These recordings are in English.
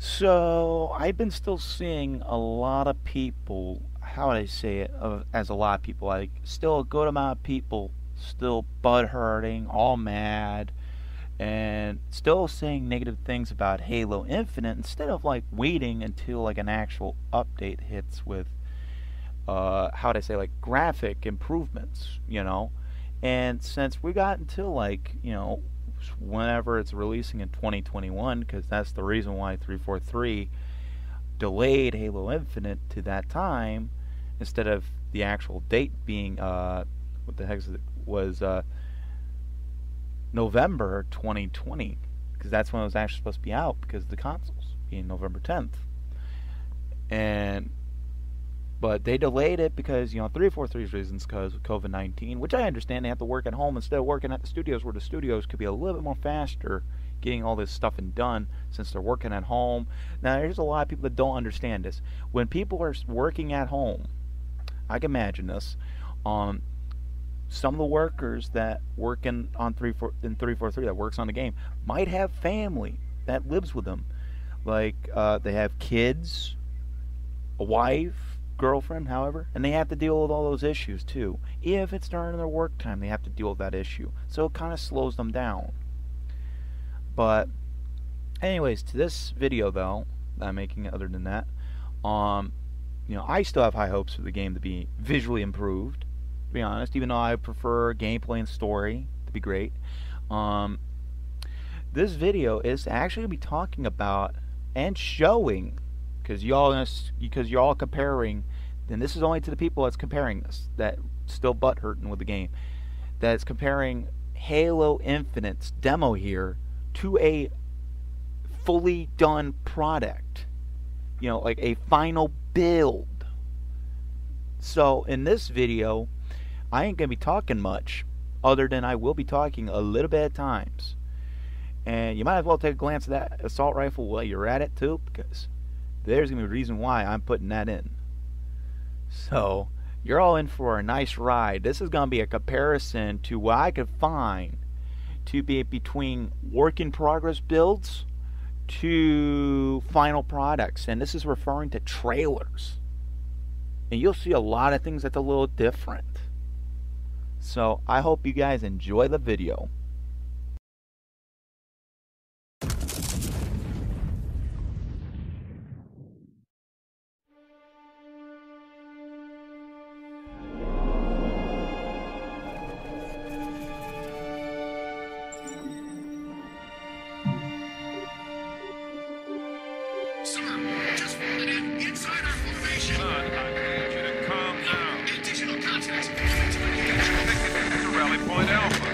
So I've been still seeing a lot of people. How would I say it? As a lot of people, like still a good amount of people, still butt hurting, all mad, and still saying negative things about Halo Infinite instead of like waiting until like an actual update hits with how would I say, like graphic improvements, And since we got until like whenever it's releasing in 2021, because that's the reason why 343 delayed Halo Infinite to that time instead of the actual date being what the heck is it, was November 2020, because that's when it was actually supposed to be out because of the consoles being November 10th. And but they delayed it because 343's reasons, because of COVID-19, which I understand. They have to work at home instead of working at the studios, where the studios could be a little bit more faster getting all this stuff done since they're working at home. Now, there's a lot of people that don't understand this. When people are working at home, I can imagine this. Some of the workers that work in 343 that works on the game might have family that lives with them, like they have kids, a wife, girlfriend, however, and they have to deal with all those issues too. If it's during their work time, they have to deal with that issue, so it kind of slows them down. But anyways, to this video though that I'm making, other than that, I still have high hopes for the game to be visually improved, to be honest, even though I prefer gameplay and story to be great. This video is actually going to be talking about and showing, because you're all comparing, and this is only to the people that's comparing this, that still butt hurting with the game, that's comparing Halo Infinite's demo here to a fully done product, like a final build. So in this video, I ain't gonna be talking much, other than I will be talking a little bit at times, and you might as well take a glance at that assault rifle while you're at it too, because there's going to be a reason why I'm putting that in. So, you're all in for a nice ride. This is going to be a comparison to what I could find to be between work-in-progress builds to final products. And this is referring to trailers. And you'll see a lot of things that's a little different. So, I hope you guys enjoy the video. Just falling in inside our formation. Son, I need you to calm down. Additional contacts. To Rally Point Alpha.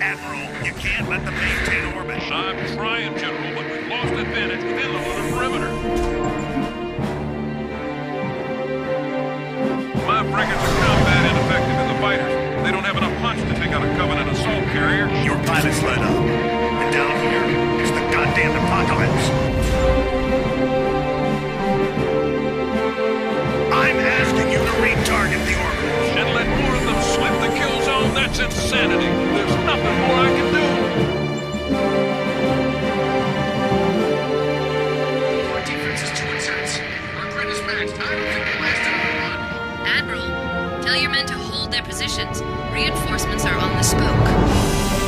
Admiral, you can't let them maintain orbit. I'm trying, General, but we've lost advantage within the lunar perimeter. My frigates are combat ineffective as the fighters. They don't have enough punch to take out a Covenant assault carrier. Your pilot's let up. And down here is the goddamn apocalypse. I'm asking you to retarget the orbit. And let more of them slip the kill zone? That's insanity. There's nothing more I can do. Our defense is too intense. Our grid is maxed. I don't think they last another run. Admiral, tell your men to hold their positions. Reinforcements are on the spoke.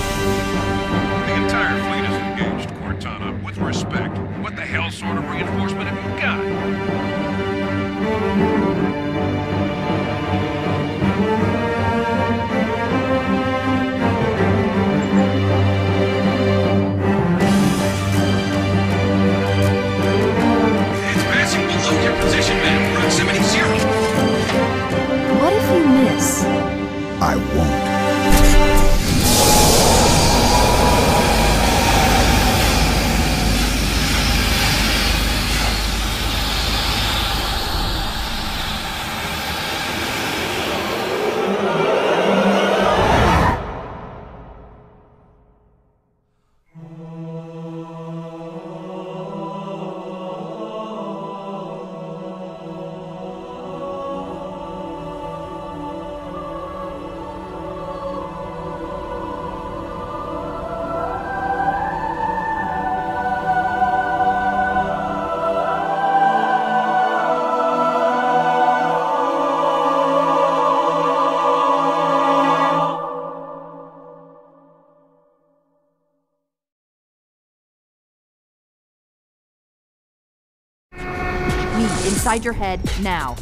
Inside your head, now.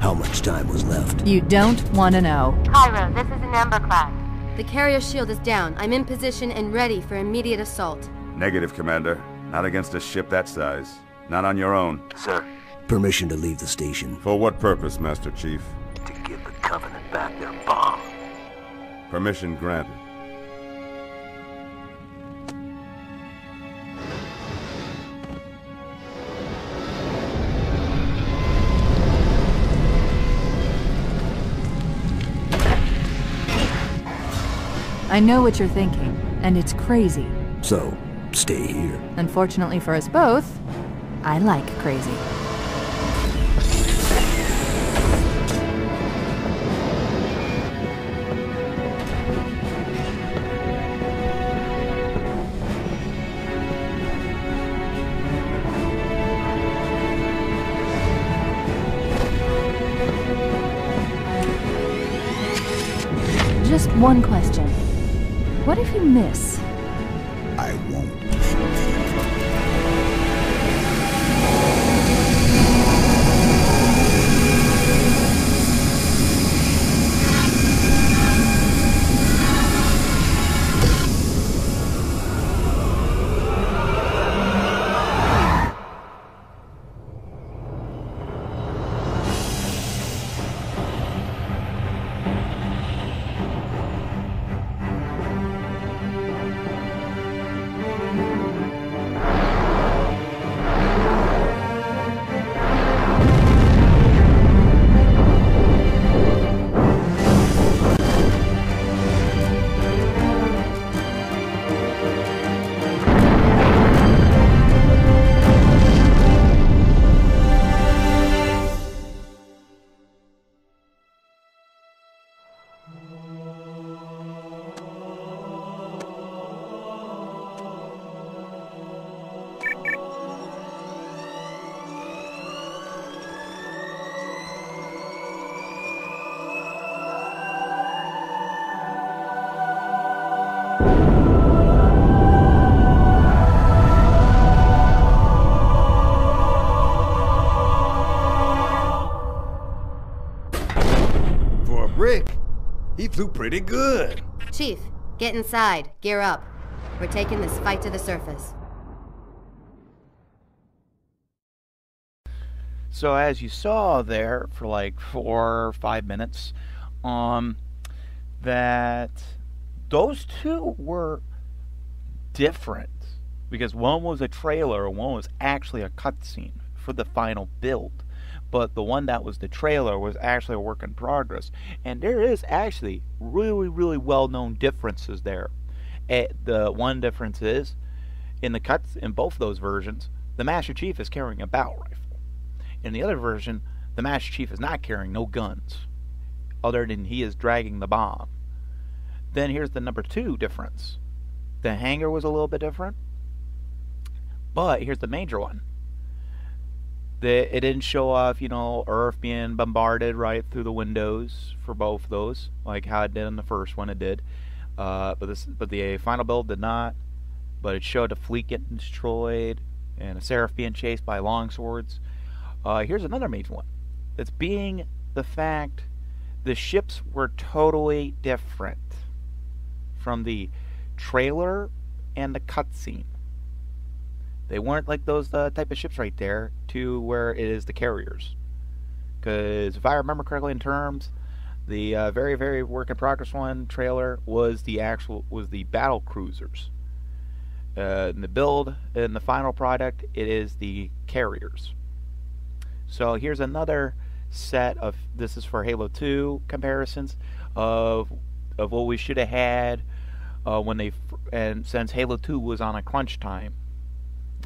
How much time was left? You don't want to know. Cairo, this is an Amber class. The carrier shield is down. I'm in position and ready for immediate assault. Negative, Commander. Not against a ship that size. Not on your own. Sir. Permission to leave the station. For what purpose, Master Chief? To give the Covenant back their bomb. Permission granted. I know what you're thinking, and it's crazy. So, stay here. Unfortunately for us both, I like crazy. Just one question. What if you miss? I won't. He flew pretty good. Chief, get inside. Gear up. We're taking this fight to the surface. So as you saw there for like 4 or 5 minutes, that those two were different because one was a trailer and one was actually a cutscene for the final build. But the one that was the trailer was actually a work in progress. And there is actually really, really well-known differences there. The one difference is, in the cuts in both those versions, the Master Chief is carrying a battle rifle. In the other version, the Master Chief is not carrying no guns, other than he is dragging the bomb. Then here's the number 2 difference. The hangar was a little bit different, but here's the major one. It didn't show off, Earth being bombarded right through the windows for both of those, like how it did in the first one. It did, but the final build did not. But it showed a fleet getting destroyed and a Seraph being chased by longswords. Here's another major one. It's being the fact the ships were totally different from the trailer and the cutscene. They weren't like those type of ships right there to where it is the carriers. Because if I remember correctly in terms, the very, very work in progress one trailer was the battle cruisers. In the build, in the final product, it is the carriers. So here's another set of, this is for Halo 2 comparisons of what we should have had and since Halo 2 was on a crunch time.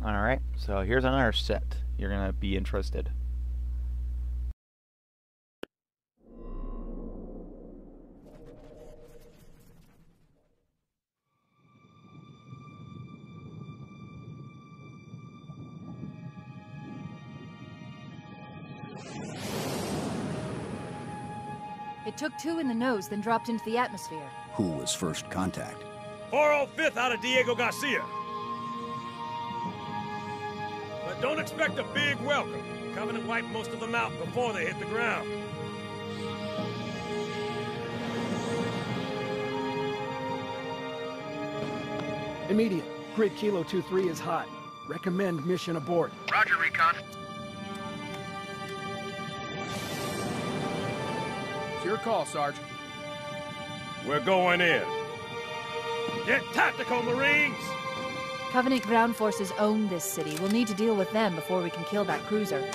Alright, so here's another set. You're going to be interested. It took 2 in the nose, then dropped into the atmosphere. Who was first contact? 405th out of Diego Garcia. But don't expect a big welcome. Covenant wiped most of them out before they hit the ground. Immediate. Grid Kilo 2-3 is hot. Recommend mission abort. Roger, Recon. It's your call, Sergeant. We're going in. Get tactical, Marines! Covenant ground forces own this city. We'll need to deal with them before we can kill that cruiser.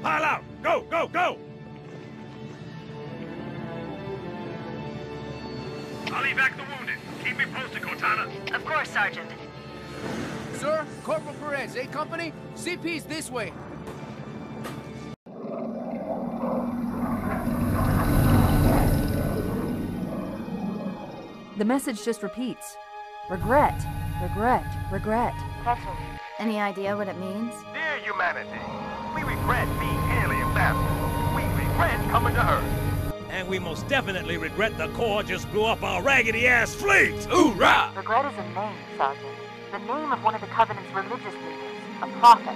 Pile out! Go, go, go! I'll evac the wounded. Keep me posted, Cortana. Of course, Sergeant. Sir, Corporal Perez, A Company, CP's this way. The message just repeats. Regret, regret, regret. Any idea what it means? Dear humanity, we regret being alien bastards. We regret coming to Earth. And we most definitely regret the Corps just blew up our raggedy-ass fleet! Hoorah! Regret is a name, Sergeant. The name of one of the Covenant's religious leaders, a prophet.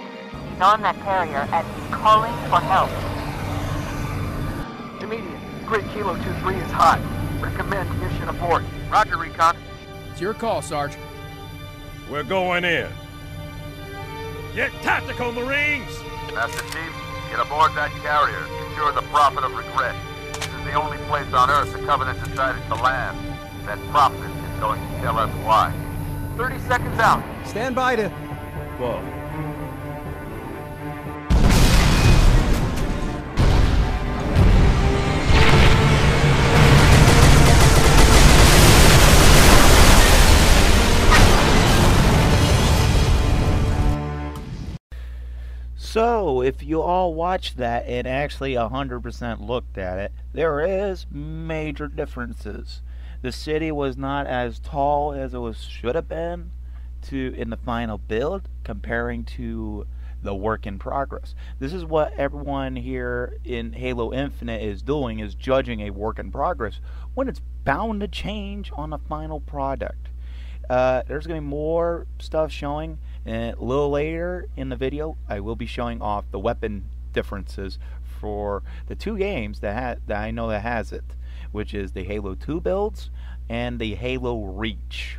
He's on that carrier, and he's calling for help. Immediate. Grid Kilo 2-3 is hot. Recommend mission abort. Roger, Recon. It's your call, Sergeant. We're going in. Get tactical, Marines! Master Chief, get aboard that carrier. Secure the Prophet of Regret. This is the only place on Earth the Covenant decided to land. That Prophet is going to tell us why. 30 seconds out. Stand by to... Whoa. So, if you all watched that and actually 100% looked at it, there is major differences. The city was not as tall as it should have been in the final build, comparing to the work in progress. This is what everyone here in Halo Infinite is doing, is judging a work in progress when it's bound to change on the final product. There's going to be more stuff showing, and a little later in the video I will be showing off the weapon differences for the two games that I know that has it, which is the Halo 2 builds and the Halo Reach.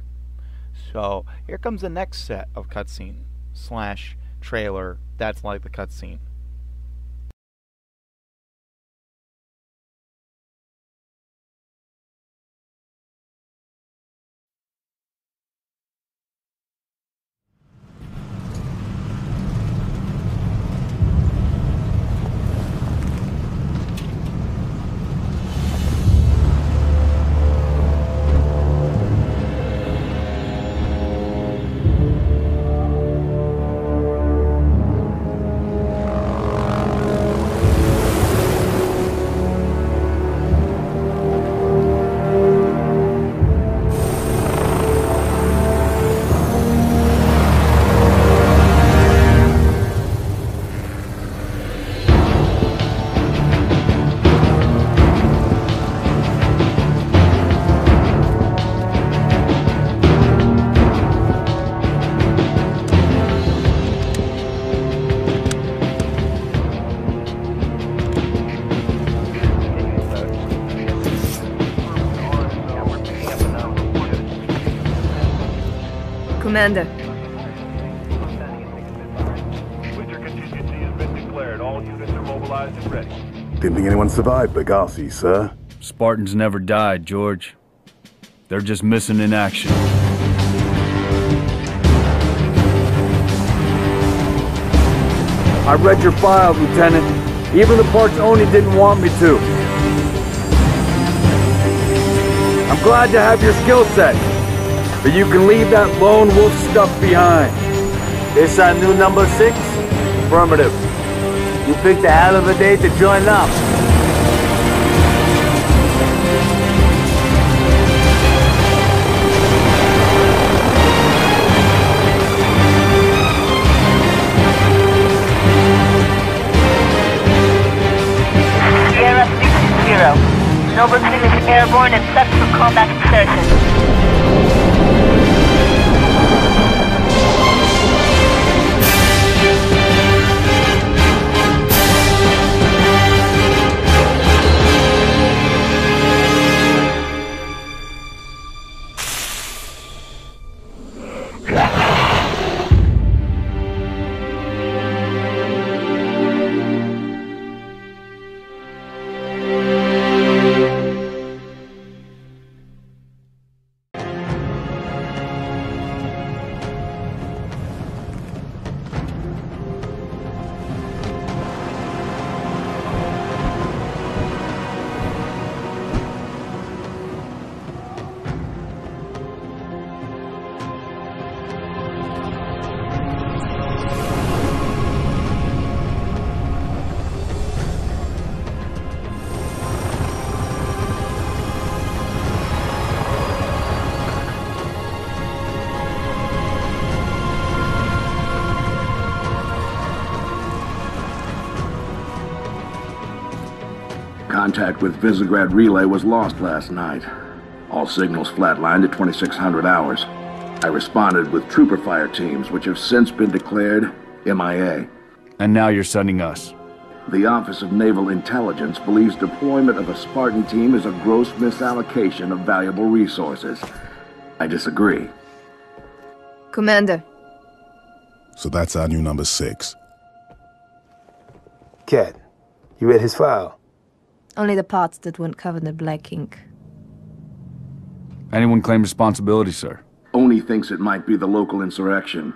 So here comes the next set of cutscene / trailer that's like the cutscene. Commander. Winter contingency has been declared. All units are mobilized and ready. Didn't think anyone survived Benghazi, sir. Spartans never died, George. They're just missing in action. I read your file, Lieutenant. Even the parts Oni didn't want me to. I'm glad to have your skill set, but you can leave that lone wolf stuff behind. This our new number 6? Affirmative. You picked a hell of a day to join up. Noble Team is airborne and set for combat insertion. Contact with Visegrad Relay was lost last night. All signals flatlined at 2600 hours. I responded with trooper fire teams, which have since been declared MIA. And now you're sending us. The Office of Naval Intelligence believes deployment of a Spartan team is a gross misallocation of valuable resources. I disagree. Commander. So that's our new number 6. Cat, you read his file? Only the parts that weren't covered in black ink. Anyone claim responsibility, sir? Oni thinks it might be the local insurrection.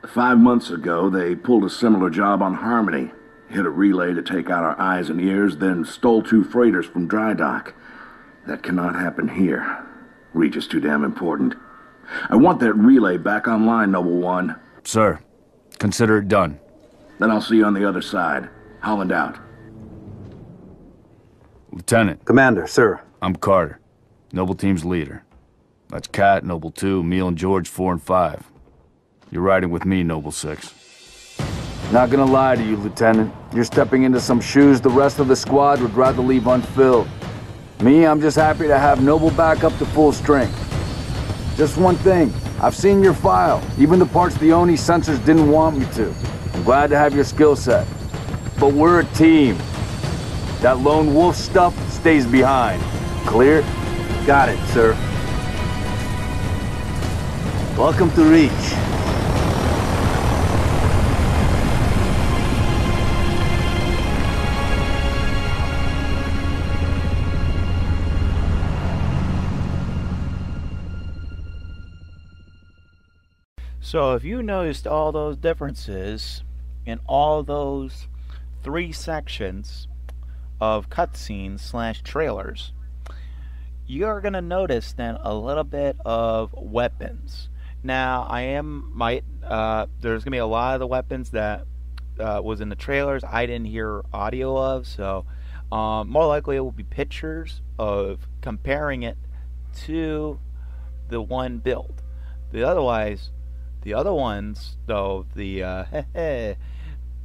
5 months ago, they pulled a similar job on Harmony. Hit a relay to take out our eyes and ears, then stole 2 freighters from dry dock. That cannot happen here. Reach is too damn important. I want that relay back online, Noble One. Sir, consider it done. Then I'll see you on the other side. Holland out. Lieutenant. Commander, sir. I'm Carter, Noble Team's leader. That's Kat, Noble 2, Emil and George 4 and 5. You're riding with me, Noble 6. Not gonna lie to you, Lieutenant. You're stepping into some shoes the rest of the squad would rather leave unfilled. Me, I'm just happy to have Noble back up to full strength. Just one thing, I've seen your file, even the parts the Oni censors didn't want me to. I'm glad to have your skill set. But we're a team. That lone wolf stuff stays behind. Clear? Got it, sir. Welcome to Reach. So if you noticed all those differences in all those 3 sections of cutscenes / trailers, you're gonna notice then a little bit of weapons. Now there's gonna be a lot of the weapons that was in the trailers I didn't hear audio of, so more likely it will be pictures of comparing it to the one build. The other ones though, the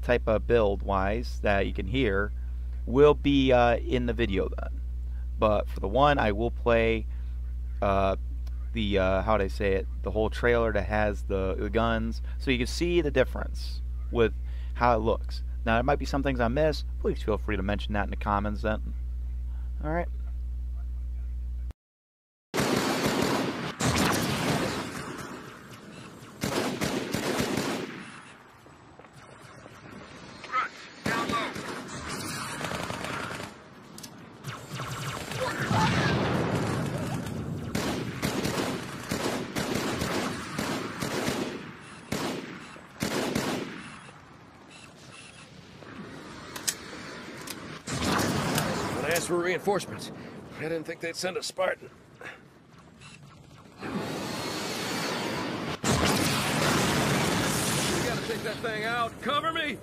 type of build wise that you can hear will be in the video then. But for the one, I will play the the whole trailer that has the guns, so you can see the difference with how it looks. Now there might be some things I missed. Please feel free to mention that in the comments then. Alright. For reinforcements. I didn't think they'd send a Spartan. We gotta take that thing out. Cover me!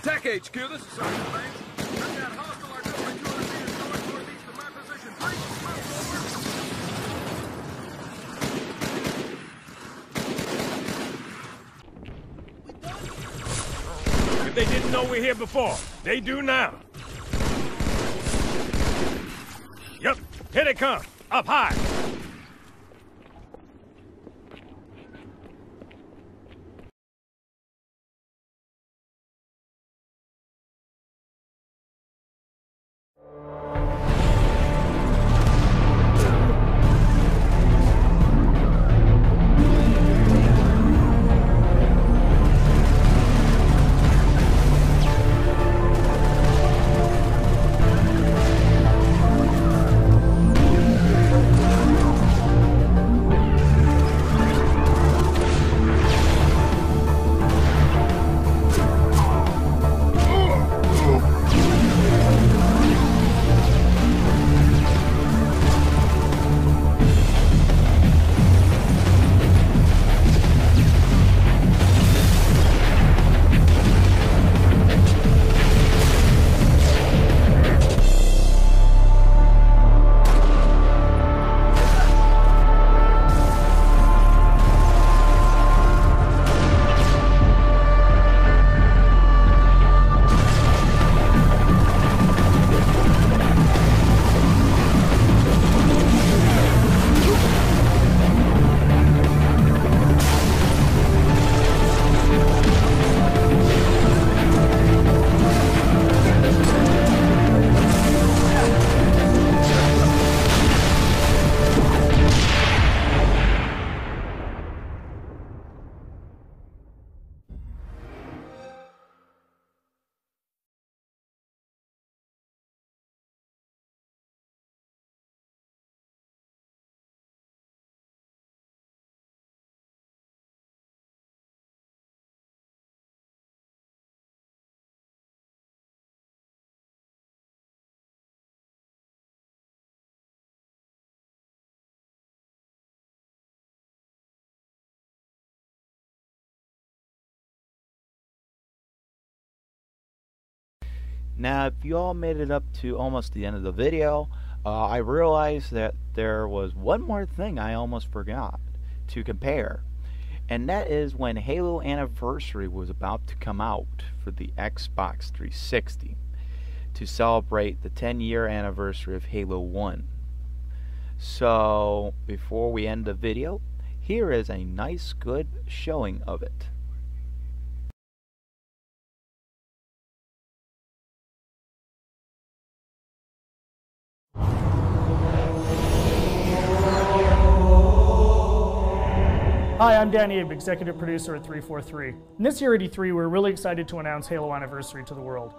Tech HQ, this is Sergeant Banks. I've got hostile artillery 200 meters northeast of my position. Please move over. if they didn't know we're here before. They do now. Yep, here they come. Up high. Now, if you all made it up to almost the end of the video, I realized that there was one more thing I almost forgot to compare. And that is when Halo Anniversary was about to come out for the Xbox 360 to celebrate the 10-year anniversary of Halo 1. So, before we end the video, here is a nice good showing of it. Hi, I'm Danny Abe, executive producer at 343. And this year at E3, we're really excited to announce Halo Anniversary to the world.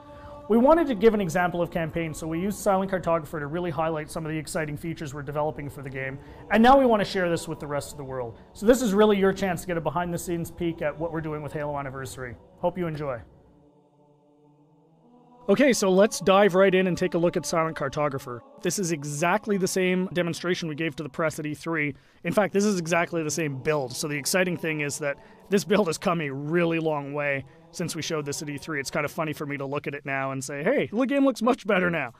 We wanted to give an example of campaign, so we used Silent Cartographer to really highlight some of the exciting features we're developing for the game. And now we want to share this with the rest of the world. So this is really your chance to get a behind-the-scenes peek at what we're doing with Halo Anniversary. Hope you enjoy. Okay, so let's dive right in and take a look at Silent Cartographer. This is exactly the same demonstration we gave to the press at E3. In fact, this is exactly the same build. So the exciting thing is that this build has come a really long way since we showed this at E3. It's kind of funny for me to look at it now and say, hey, the game looks much better now.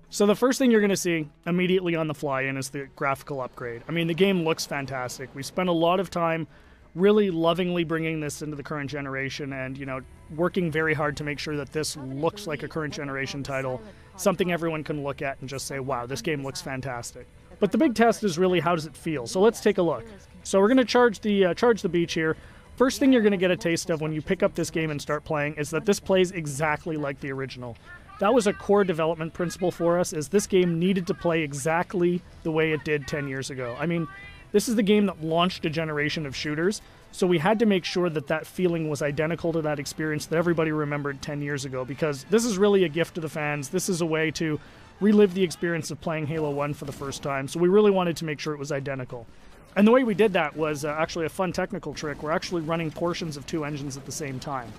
So the first thing you're going to see immediately on the fly-in is the graphical upgrade. I mean, the game looks fantastic. We spent a lot of time really lovingly bringing this into the current generation and, you know, working very hard to make sure that this looks like a current generation title, something everyone can look at and just say, wow, this game looks fantastic. But the big test is really, how does it feel? So let's take a look. So we're going to charge the beach here. First thing you're going to get a taste of when you pick up this game and start playing is that this plays exactly like the original. That was a core development principle for us, is this game needed to play exactly the way it did 10 years ago. I mean, this is the game that launched a generation of shooters, so we had to make sure that that feeling was identical to that experience that everybody remembered 10 years ago, because this is really a gift to the fans. This is a way to relive the experience of playing Halo 1 for the first time, so we really wanted to make sure it was identical. And the way we did that was actually a fun technical trick. We're actually running portions of two engines at the same time.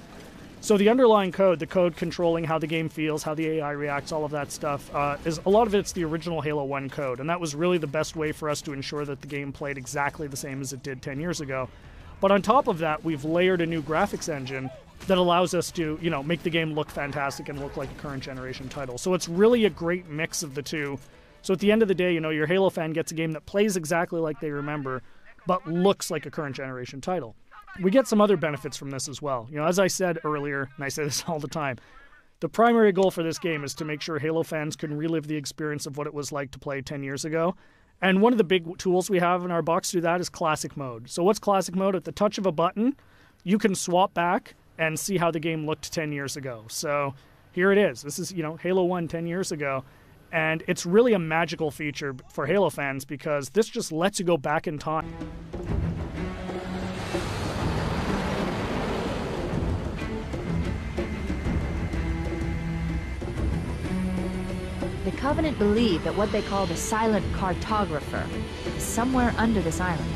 So the underlying code, the code controlling how the game feels, how the AI reacts, all of that stuff, is a lot of it's the original Halo 1 code, and that was really the best way for us to ensure that the game played exactly the same as it did 10 years ago. But on top of that, we've layered a new graphics engine that allows us to, you know, make the game look fantastic and look like a current generation title. So it's really a great mix of the two. So at the end of the day, you know, your Halo fan gets a game that plays exactly like they remember, but looks like a current generation title. We get some other benefits from this as well. You know, as I said earlier, and I say this all the time, the primary goal for this game is to make sure Halo fans can relive the experience of what it was like to play 10 years ago. And one of the big tools we have in our box to do that is Classic Mode. So what's Classic Mode? At the touch of a button, you can swap back and see how the game looked 10 years ago. So here it is. This is, you know, Halo 1 10 years ago. And it's really a magical feature for Halo fans because this just lets you go back in time. The Covenant believe that what they call the Silent Cartographer is somewhere under this island.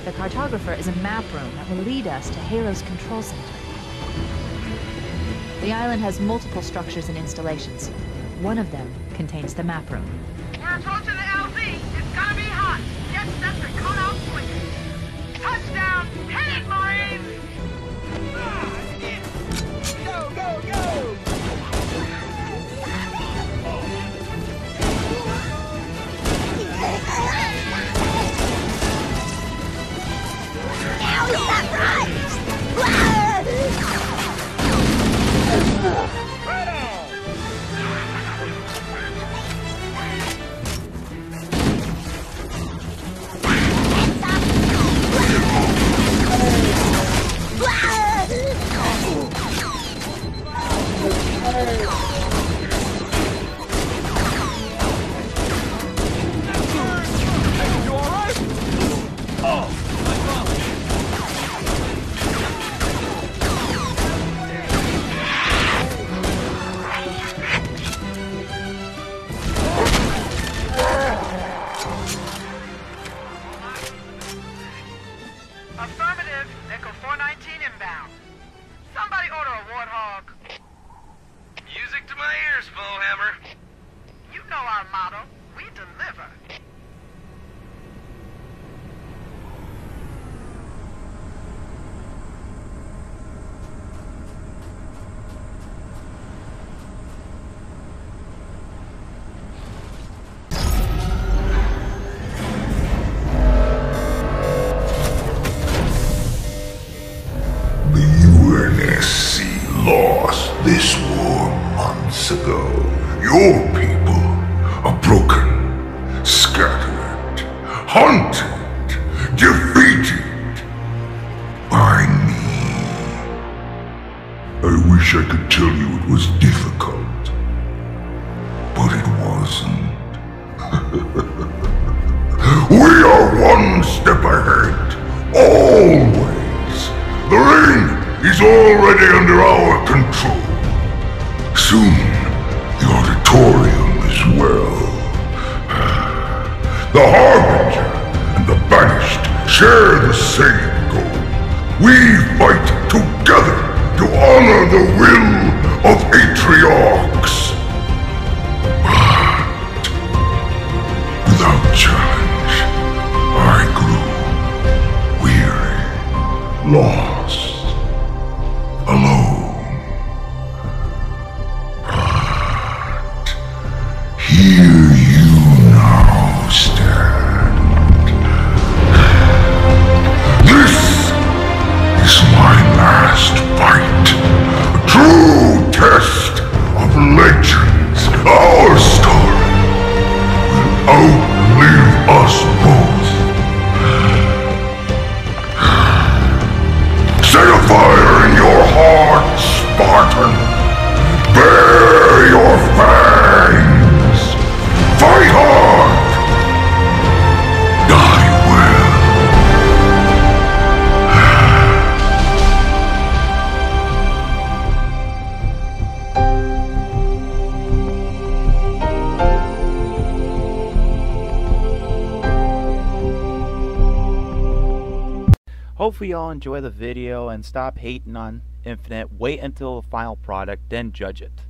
The Cartographer is a map room that will lead us to Halo's control center. The island has multiple structures and installations. One of them contains the map room. We're approaching the LZ. It's gonna be hot. Get set to cut out quick. Touchdown! Hit it, Marines! Go, go, go! Now that right! Affirmative. Echo 419 inbound. Somebody order a Warthog. Music to my ears, Bowhammer. You know our motto. We deliver. Lost this war months ago. Your people are broken, scattered, hunted, defeated by me. I wish I could tell you it was difficult, but it wasn't. We are one step ahead, always. The ring is already under our control. Soon, the auditorium as well. The Harbinger and the Banished share the same goal. We fight together to honor the will of Atriox. But without challenge, I grew weary, lost, alone. But here you now stand. This is my last fight. A true test of legends. Our story will outlive us both. Set a fire in your heart, Spartan. Bare your fangs. Fight hard. Die well. Hopefully y'all enjoy the video and stop hating on Infinite. Wait until the final product, then judge it.